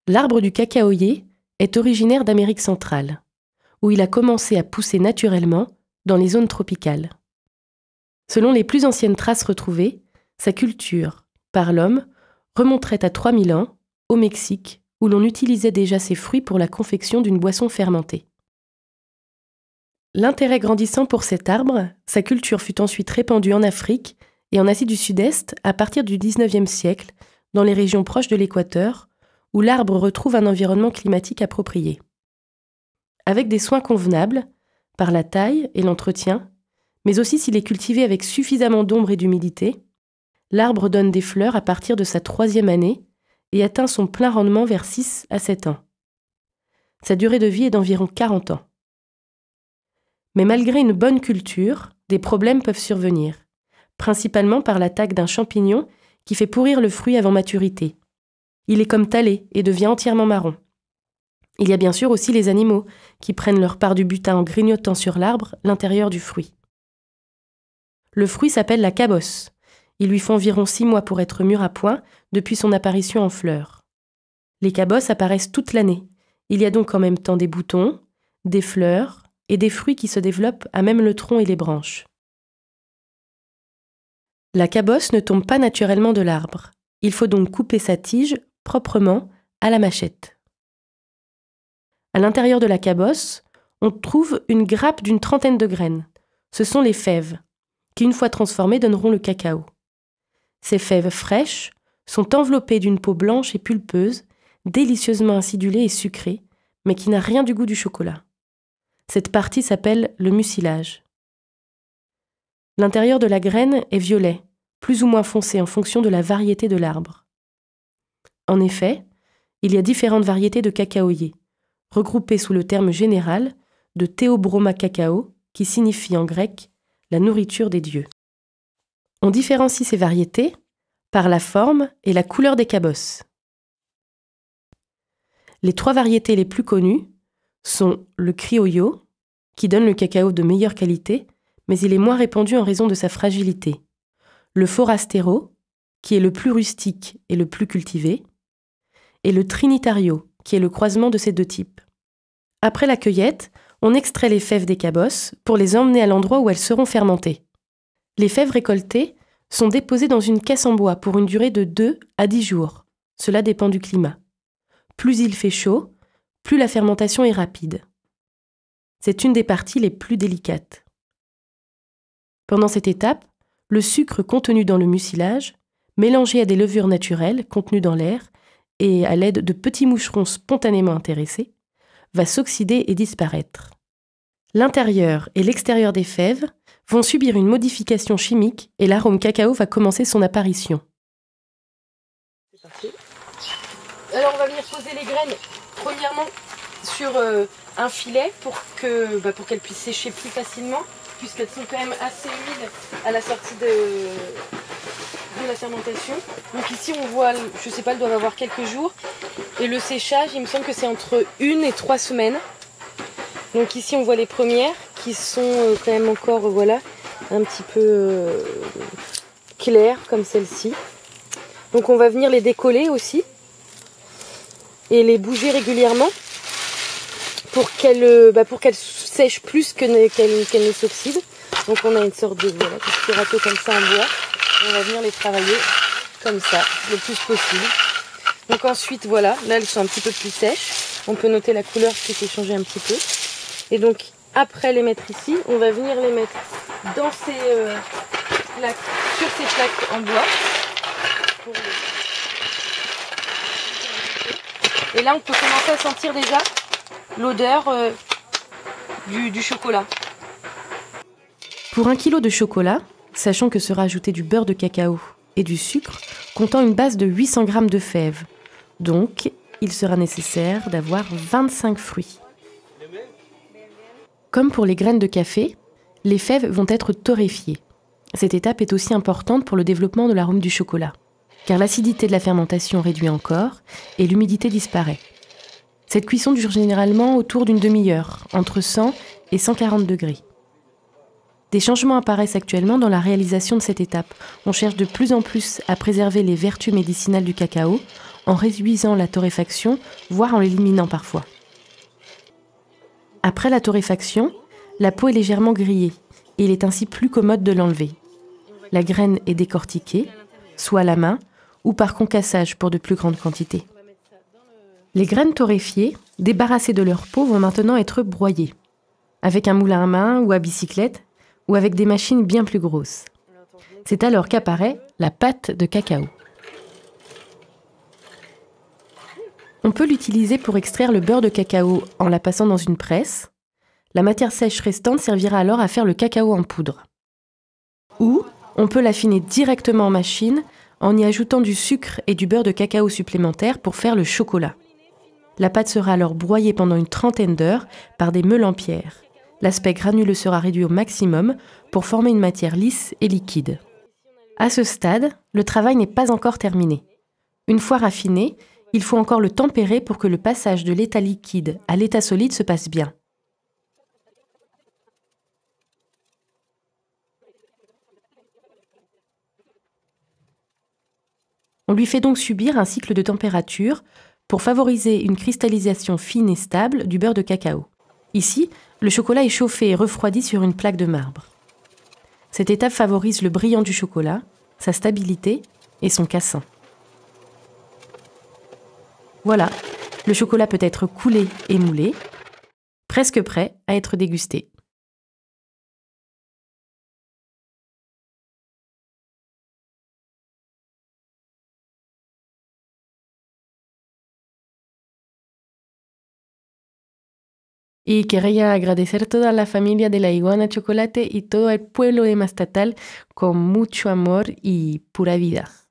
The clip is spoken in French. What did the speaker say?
L'arbre du cacaoyer est originaire d'Amérique centrale, où il a commencé à pousser naturellement dans les zones tropicales. Selon les plus anciennes traces retrouvées, sa culture, par l'homme, remonterait à 3000 ans, au Mexique, où l'on utilisait déjà ses fruits pour la confection d'une boisson fermentée. L'intérêt grandissant pour cet arbre, sa culture fut ensuite répandue en Afrique et en Asie du Sud-Est à partir du XIXe siècle, dans les régions proches de l'équateur, où l'arbre retrouve un environnement climatique approprié. Avec des soins convenables, par la taille et l'entretien, mais aussi s'il est cultivé avec suffisamment d'ombre et d'humidité, l'arbre donne des fleurs à partir de sa 3e année et atteint son plein rendement vers 6 à 7 ans. Sa durée de vie est d'environ 40 ans. Mais malgré une bonne culture, des problèmes peuvent survenir, principalement par l'attaque d'un champignon qui fait pourrir le fruit avant maturité. Il est comme talé et devient entièrement marron. Il y a bien sûr aussi les animaux qui prennent leur part du butin en grignotant sur l'arbre l'intérieur du fruit. Le fruit s'appelle la cabosse. Il lui faut environ 6 mois pour être mûr à point depuis son apparition en fleurs. Les cabosses apparaissent toute l'année. Il y a donc en même temps des boutons, des fleurs et des fruits qui se développent à même le tronc et les branches. La cabosse ne tombe pas naturellement de l'arbre. Il faut donc couper sa tige proprement à la machette. À l'intérieur de la cabosse, on trouve une grappe d'une 30aine de graines. Ce sont les fèves, qui une fois transformées donneront le cacao. Ces fèves fraîches sont enveloppées d'une peau blanche et pulpeuse, délicieusement acidulée et sucrée, mais qui n'a rien du goût du chocolat. Cette partie s'appelle le mucilage. L'intérieur de la graine est violet, plus ou moins foncé en fonction de la variété de l'arbre. En effet, il y a différentes variétés de cacaoyer, regroupées sous le terme général de Théobroma cacao, qui signifie en grec la nourriture des dieux. On différencie ces variétés par la forme et la couleur des cabosses. Les 3 variétés les plus connues sont le criollo, qui donne le cacao de meilleure qualité, mais il est moins répandu en raison de sa fragilité. Le forastero, qui est le plus rustique et le plus cultivé, et le trinitario, qui est le croisement de ces 2 types. Après la cueillette, on extrait les fèves des cabosses pour les emmener à l'endroit où elles seront fermentées. Les fèves récoltées sont déposées dans une caisse en bois pour une durée de 2 à 10 jours. Cela dépend du climat. Plus il fait chaud, plus la fermentation est rapide. C'est une des parties les plus délicates. Pendant cette étape, le sucre contenu dans le mucilage, mélangé à des levures naturelles contenues dans l'air et à l'aide de petits moucherons spontanément intéressés, va s'oxyder et disparaître. L'intérieur et l'extérieur des fèves vont subir une modification chimique et l'arôme cacao va commencer son apparition. C'est parti. Alors on va venir poser les graines premièrement sur un filet pour qu'elles puissent sécher plus facilement, puisqu'elles sont quand même assez humides à la sortie de la fermentation. Donc ici on voit, je sais pas, elles doivent avoir quelques jours. Et le séchage, il me semble que c'est entre 1 et 3 semaines. Donc ici on voit les premières qui sont quand même encore voilà, un petit peu claires comme celle-ci. Donc on va venir les décoller aussi et les bouger régulièrement pour qu'elles sèchent plus qu'elles ne s'oxydent. Donc on a une sorte de petit râteau comme ça en bois. On va venir les travailler comme ça le plus possible. Donc ensuite voilà, là elles sont un petit peu plus sèches. On peut noter la couleur qui s'est changée un petit peu. Et donc après les mettre ici, on va venir les mettre dans sur ces plaques en bois. Et là on peut commencer à sentir déjà l'odeur du chocolat. Pour 1 kg de chocolat, sachant que sera ajouté du beurre de cacao et du sucre, comptant une base de 800 g de fèves. Donc, il sera nécessaire d'avoir 25 fruits. Comme pour les graines de café, les fèves vont être torréfiées. Cette étape est aussi importante pour le développement de l'arôme du chocolat, car l'acidité de la fermentation réduit encore et l'humidité disparaît. Cette cuisson dure généralement autour d'une demi-heure, entre 100 et 140 degrés. Des changements apparaissent actuellement dans la réalisation de cette étape. On cherche de plus en plus à préserver les vertus médicinales du cacao en réduisant la torréfaction, voire en l'éliminant parfois. Après la torréfaction, la peau est légèrement grillée et il est ainsi plus commode de l'enlever. La graine est décortiquée, soit à la main ou par concassage pour de plus grandes quantités. Les graines torréfiées, débarrassées de leur peau, vont maintenant être broyées, avec un moulin à main ou à bicyclette, ou avec des machines bien plus grosses. C'est alors qu'apparaît la pâte de cacao. On peut l'utiliser pour extraire le beurre de cacao en la passant dans une presse. La matière sèche restante servira alors à faire le cacao en poudre. Ou on peut l'affiner directement en machine en y ajoutant du sucre et du beurre de cacao supplémentaire pour faire le chocolat. La pâte sera alors broyée pendant une trentaine d'heures par des meules en pierre. L'aspect granuleux sera réduit au maximum pour former une matière lisse et liquide. À ce stade, le travail n'est pas encore terminé. Une fois raffiné, il faut encore le tempérer pour que le passage de l'état liquide à l'état solide se passe bien. On lui fait donc subir un cycle de température pour favoriser une cristallisation fine et stable du beurre de cacao. Ici, le chocolat est chauffé et refroidi sur une plaque de marbre. Cette étape favorise le brillant du chocolat, sa stabilité et son cassin. Voilà, le chocolat peut être coulé et moulé, presque prêt à être dégusté. Y quería agradecer a toda la familia de la Iguana Chocolate y todo el pueblo de Mastatal con mucho amor y pura vida.